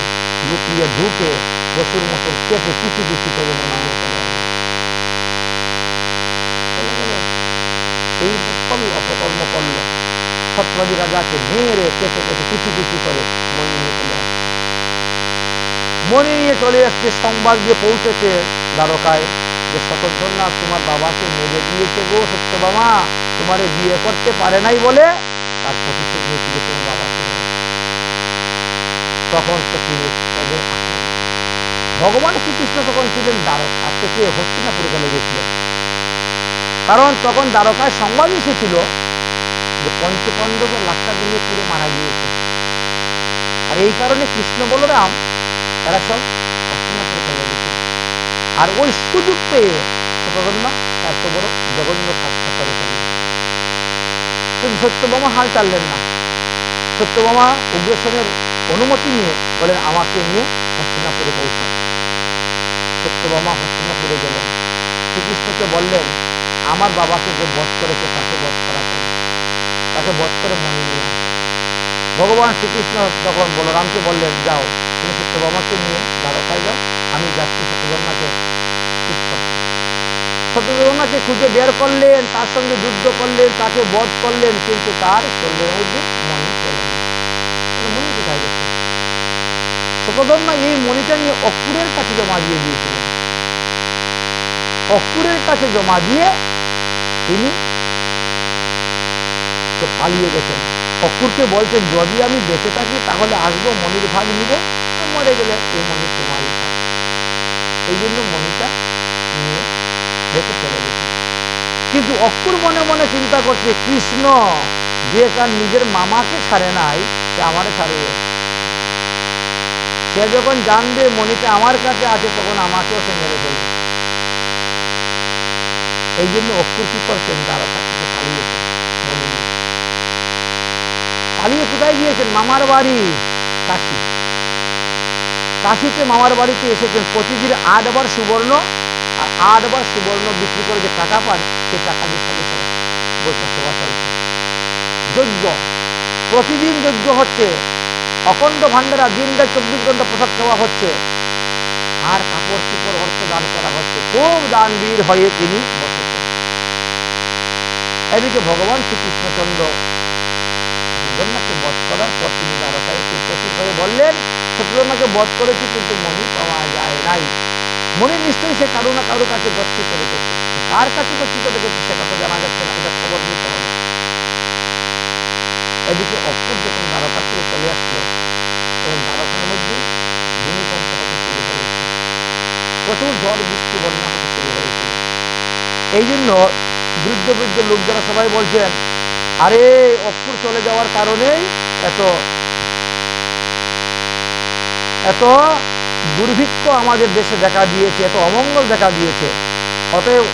লুকিয়ে ঢুকে পশুর মতো কেটে কুচি কুচি করে মনে নিয়ে চলে আসবে। চলে গেল, সেই সবই অপকর্ম করলো। সত্যজিৎ রাজাকে মেরে কেটে কেটে কুচি কুচি করে মণি নিয়ে চলে আসছে। মণি নিয়ে চলে আসছে, সংবাদ দিয়ে পৌঁছেছে দ্বারকায় যে শতধন্বা তোমার বাবাকে মেরে দিয়েছে গো সত্যভামা, তোমারে বিয়ে করতে পারে নাই বলে তার প্রতিশোধ নিতে গিয়ে তোমার বাবাকে মেরেছে। তখন তো তিনি কেঁদে আক্রান্ত। ভগবান শ্রীকৃষ্ণ তখন ছিলেন দ্বারকা থেকে হস্তিনাপুরে চলে গেছিলেন, কারণ তখন দ্বারকায় সংবাদ এসেছিল যে পঞ্চপাণ্ডবের লাক্ষা গৃহে পুড়ে মারা গিয়েছে। আর এই কারণে কৃষ্ণ বলরাম এরা সব হস্তিনাপুরে চলে গেছিল। আর ওই সুযোগ পেয়ে শতধন্বা এত বড় জঘন্য কাজটা করে ফেললেন। কিন্তু সত্যভামা হাল ছাড়লেন না। সত্যভামা উগ্রসেনের অনুমতি নিয়ে বলেন আমাকে নিয়ে হস্তিনাপুরে পৌঁছাও। সত্যভামা হস্তিনাপুরে গেলেন, শ্রীকৃষ্ণকে বললেন আমার বাবাকে যে বধ করেছে তাকে বধ করা চাই, তাকে বধ করে মণি নিয়ে আসো। ভগবান শ্রীকৃষ্ণ তখন বলরামকে বললেন যাও, তুমি সত্যভামাকে নিয়ে দ্বারকায় যাও, আমি যাচ্ছি শতধন্বাকে খুঁজ করতে। শতধন্বাকে খুঁজে বের করলেন, তার সঙ্গে যুদ্ধ করলেন, তাকে বধ করলেন, কিন্তু তার শরীরের মধ্যে মণি পেলেন না। মণি কোথায় গেছে? শতধন্বা এই মণিটা নিয়ে অক্রূরের কাছে জমা দিয়ে দিয়েছিলেন। অক্রূরের কাছে জমা দিয়ে তিনি তো পালিয়ে গেছেন। অক্রূরকে বলছেন যদি আমি বেঁচে থাকি তাহলে আসবো, মণির ভাগ নিব, মরে গেলে এই মণি তোমারই থাক। এই জন্য মণিটা নিয়ে রেখে চলে গেছেন। কিন্তু অক্রূর মনে মনে চিন্তা করছে কৃষ্ণ যে তার নিজের মামাকে ছাড়ে নাই সে আমারে ছাড়বে। সে যখন জানবে মণিটা আমার কাছে আছে তখন আমাকেও সে মেরে ফেলবে। এই জন্য অক্রূর কি করছেন, দ্বারকা থেকে পালিয়েছেন মণি নিয়ে। পালিয়ে কোথায় গিয়েছেন? মামার বাড়ি কাশী। কাশীতে মামার বাড়িতে এসেছেন। প্রতিদিন 8 বার সুবর্ণ আর 8 বার সুবর্ণ বিক্রি করে যে টাকা পান সেই টাকা দিয়ে বৈঠক সভা চলছে। যজ্ঞ, প্রতিদিন যজ্ঞ হচ্ছে, অখণ্ড ভান্ডারা দিন রাত 24 ঘন্টা প্রসাদ খাওয়া হচ্ছে, আর কাপড় চোপড় অর্থ দান করা হচ্ছে। খুব দানবীর হয়ে তিনি বসেছেন। এদিকে ভগবান শ্রীকৃষ্ণচন্দ্র শতধন্বাকে বধ করার পর তিনি দ্বারকায় এসে উপস্থিত হয়ে বললেন শতধন্বাকে বধ করেছি কিন্তু মণি পাওয়া যায় নাই। মণি নিশ্চয়ই সে কারো না কারো কাছে গচ্ছিত রেখেছে, কার কাছে গচ্ছিত রেখেছে সেটা তো জানা যাচ্ছে না, এটা খবর নিতে হবে। এদিকে অক্রূর যখন দ্বারকা থেকে চলে আসলো তখন দ্বারকার মধ্যে ভূমিকম্প হতে শুরু হয়েছে, প্রচুর ঝড় বৃষ্টি বন্যা হতে শুরু হয়েছিল। এই জন্য বৃদ্ধ বৃদ্ধ লোক যারা সবাই বলছেন আরে অক্রূর চলে যাওয়ার কারণেই এত এত দুর্ভিক্ষ আমাদের দেশে দেখা দিয়েছে, এত অমঙ্গল দেখা দিয়েছে। অতএব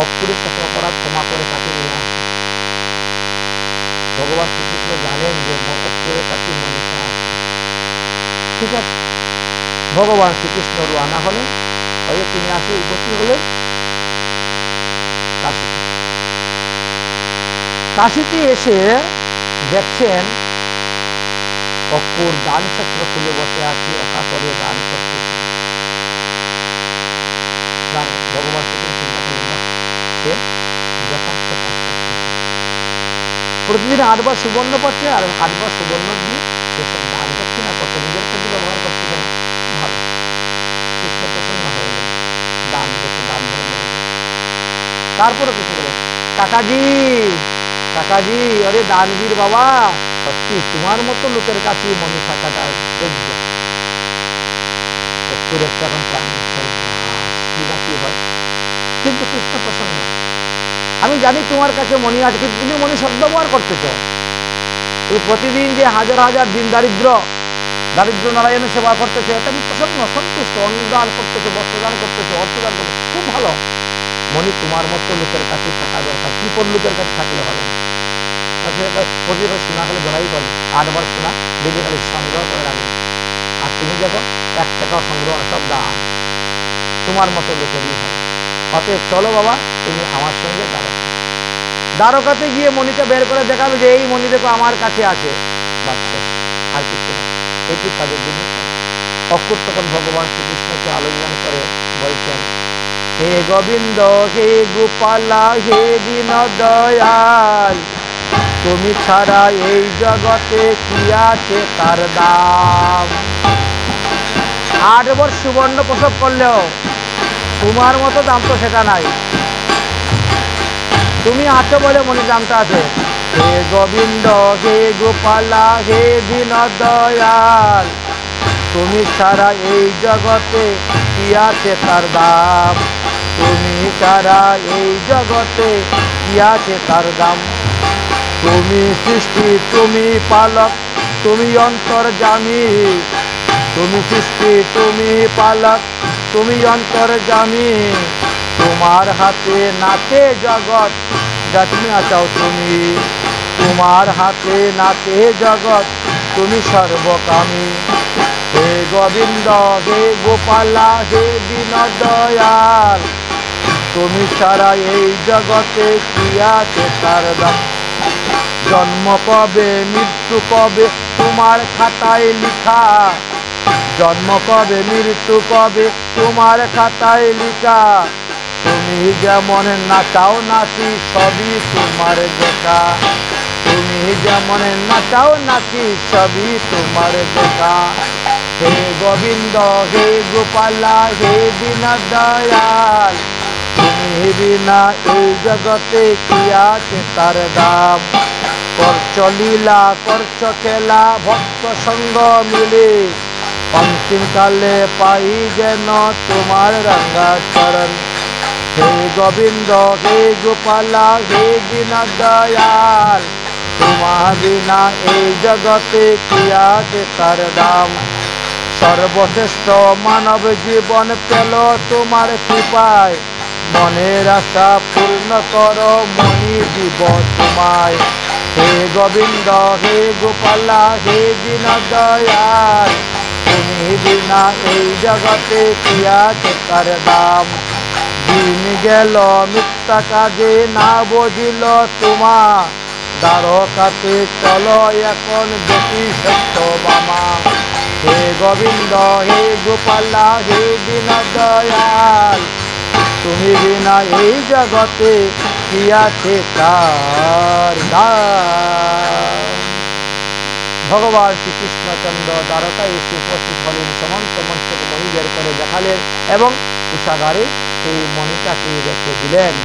অক্রুরের সকল অপরাধ ক্ষমা করে কাছে নিয়ে আসে। ভগবান শ্রীকৃষ্ণ জানেন যে অক্রুরের কাছে মনীষা আছে। ঠিক আছে, ভগবান শ্রীকৃষ্ণ রওনা হলেন, হয়ে তিনি আসে উপস্থিত হলেন কাশীতে। কাশীতে এসে দেখছেন অক্রুর দান ছত্র খুলে বসে আছে, অকাতরে দান করতেছে। ভগবান শ্রীকৃষ্ণ চিন্তা করলেন, বাহ, সে যথার্থ কাজ করতেছে। প্রতিদিন 8 বার সুবর্ণ পাচ্ছে, আর 8 বার সুবর্ণ দিয়ে সেসব দান দক্ষিণা করছে, নিজের কাজে ব্যবহার করতেছে না। ভালো, কৃষ্ণ প্রসন্ন হয়ে গেল, দান দেখে দান ধর্ম দেখে। তারপরে কৃষ্ণ বলে, কাকাজি কাকাজি, আরে দানবীর বাবা, সত্যি তোমার মতো লোকের কাছে মনি থাকাটা যোগ্য। অক্রুর একটা এখন প্রাণ নিঃশ্বাস কি না কি হয়, কিন্তু কৃষ্ণ প্রসন্ন। আমি জানি তোমার কাছে মনি আছে, কিন্তু তুমি মনি সদ্ব্যবহার করতেছ। তুমি প্রতিদিন যে হাজার হাজার দিন দারিদ্র নারায়ণের সেবা করতেছো, এটা আমি প্রসন্ন, সন্তুষ্ট। অন্নদান করতেছো, বস্ত্রদান করতেছো, অর্থদান করতেছো, খুব ভালো। মনি তোমার মতো লোকের কাছে থাকা দরকার, কৃপণ লোকের কাছে থাকলে হবে না। প্রতিদিন সোনা খালি ধরাই করবে, 8 বার সোনা ডেলি খালি সংগ্রহ করে রাখবে। আর তুমি দেখো 1 টাকাও সংগ্রহ, সব দান তোমার মতো লোকেরই হবে। অতএব চলো বাবা, তুমি আমার সঙ্গে দ্বারকাতে গিয়ে মণিটা বের করে দেখাবে যে এই মণি দেখো আমার কাছে আছে, বাস শেষ, আর কিছু না, এটি তাদের জন্য। অক্রুর তখন ভগবান শ্রীকৃষ্ণকে আলিঙ্গন করে বলছেন, হে গোবিন্দ, হে গোপালা, হে দীন দয়াল, তুমি ছাড়া এই জগতে কি আছে তার দাম। 8 বার সুবর্ণ প্রসব করলেও তোমার মতো দাম তো সেটা নাই। তুমি আছো বলে মনে দামটা আছে। হে গোবিন্দ, হে গোপালা, হে দীন দয়াল, তুমি ছাড়া এই জগতে কি আছে তার দাম। তুমি ছাড়া এই জগতে কি আছে তার দাম। তুমি সৃষ্টি, তুমি পালক, তুমি অন্তর্যামী। তুমি সৃষ্টি, তুমি পালক, তুমি অন্তর্যামী। তোমার হাতে নাতে জগৎ, যা তুমি আচাও তুমি। তোমার হাতে নাতে জগৎ, তুমি সর্বকামী। হে গোবিন্দ, হে গোপালা, হে দীন দয়াল, তুমি ছাড়া এই জগতে কি আছে তার দাম। জন্ম কবে, মৃত্যু কবে, তোমার খাতায় লিখা। জন্ম কবে, মৃত্যু কবে, তোমার খাতায় লিখা। তুমি যেমন নাচাও নাচি, সবই তোমার দেখা। তুমি যেমন নাচাও নাচি, সবই তোমার দেখা। হে গোবিন্দ, হে গোপালা, হে দীন দয়াল, তুমি বিনা এই জগতে কি আছে তার দাম। করছ লীলা, করছ খেলা, ভক্ত সঙ্গ মিলে, অন্তিম কালে পাই যেন তোমার রাঙ্গা চরণ। হে গোবিন্দ, হে গোপালা, হে দীন দয়াল, তোমার বিনা এই জগতে কি আছে তার দাম। সর্বশ্রেষ্ঠ মানব জীবন পেল তোমার কৃপায়। মনের আশা পূর্ণ করো, মনি দিব তোমায়। হে গোবিন্দ, হে গোপালা, হে দীন দয়াল, তুমি বিনা এই জগতে কি আছে তার দাম। দিন গেল মিথ্যা কাজে, না বুঝিল তোমা। দ্বারকাতে চলো এখন দেখি সত্য বামা। হে গোবিন্দ, হে গোপালা, হে দীন দয়াল, তুমি বিনা এই জগতে কি আছে তার দাম। ভগবান শ্রীকৃষ্ণচন্দ্র দ্বারকায় এসে উপস্থিত হলেন। সমন্ত মস্তক মণি বের করে দেখালেন এবং কুশাগারে সেই মণিটাকে রেখে দিলেন।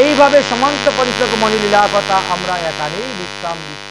এইভাবে সমন্ত পঞ্চক মণি লীলা কথা আমরা এখানেই বিশ্রাম দিচ্ছি।